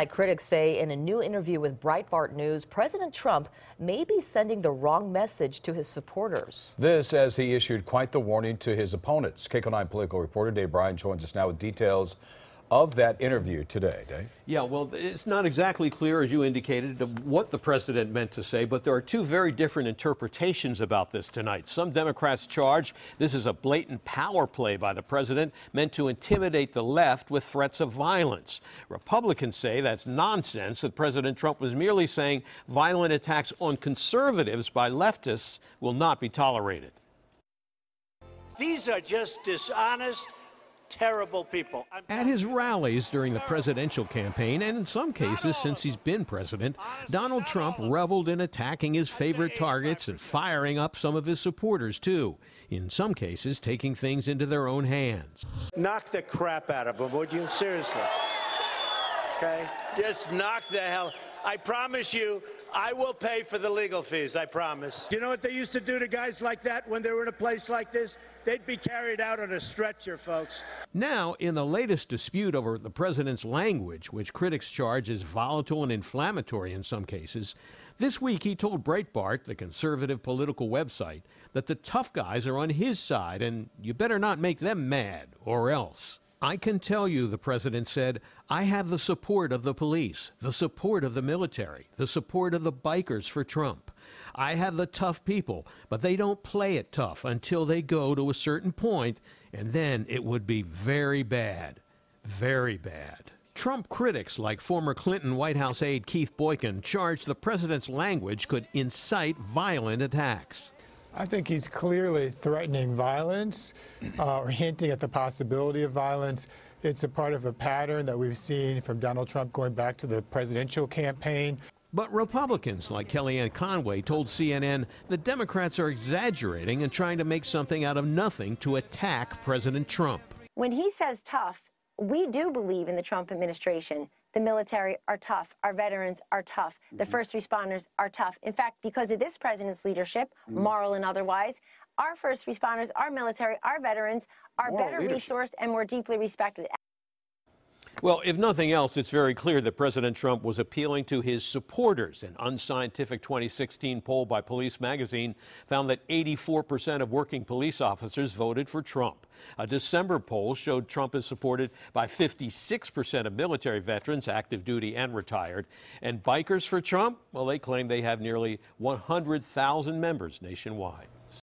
Critics say in a new interview with Breitbart News, President Trump may be sending the wrong message to his supporters. This as he issued quite the warning to his opponents. KCO 9 political reporter Dave Bryan joins us now with details of that interview today. Dave? Yeah, well, it's not exactly clear, as you indicated, of what the president meant to say, but there are two very different interpretations about this tonight. Some Democrats charge this is a blatant power play by the president meant to intimidate the left with threats of violence. Republicans say that's nonsense, that President Trump was merely saying violent attacks on conservatives by leftists will not be tolerated. These are just dishonest, terrible people. At his rallies during the presidential campaign, and in some cases since he's been president, Donald Trump reveled in attacking his favorite targets and firing up some of his supporters, too. In some cases, taking things into their own hands. Knock the crap out of them, would you? Seriously. Okay? Just knock the hell. I promise you, I will pay for the legal fees, I promise. You know what they used to do to guys like that when they were in a place like this? They'd be carried out on a stretcher, folks. Now, in the latest dispute over the president's language, which critics charge as volatile and inflammatory in some cases, this week he told Breitbart, the conservative political website, that the tough guys are on his side and you better not make them mad, or else. I can tell you, the president said, I have the support of the police, the support of the military, the support of the bikers for Trump. I have the tough people, but they don't play it tough until they go to a certain point, and then it would be very bad, very bad. Trump critics like former Clinton White House aide Keith Boykin charge the president's language could incite violent attacks. I think he's clearly threatening violence or hinting at the possibility of violence. It's a part of a pattern that we've seen from Donald Trump going back to the presidential campaign. But Republicans like Kellyanne Conway told CNN the Democrats are exaggerating and trying to make something out of nothing to attack President Trump. When he says tough, we do believe in the Trump administration. The military are tough. Our veterans are tough. The first responders are tough. In fact, because of this president's leadership, moral and otherwise, our first responders, our military, our veterans are better resourced and more deeply respected. Well, if nothing else, it's very clear that President Trump was appealing to his supporters. An unscientific 2016 poll by Police Magazine found that 84% of working police officers voted for Trump. A December poll showed Trump is supported by 56% of military veterans, active duty and retired. And bikers for Trump, well, they claim they have nearly 100,000 members nationwide.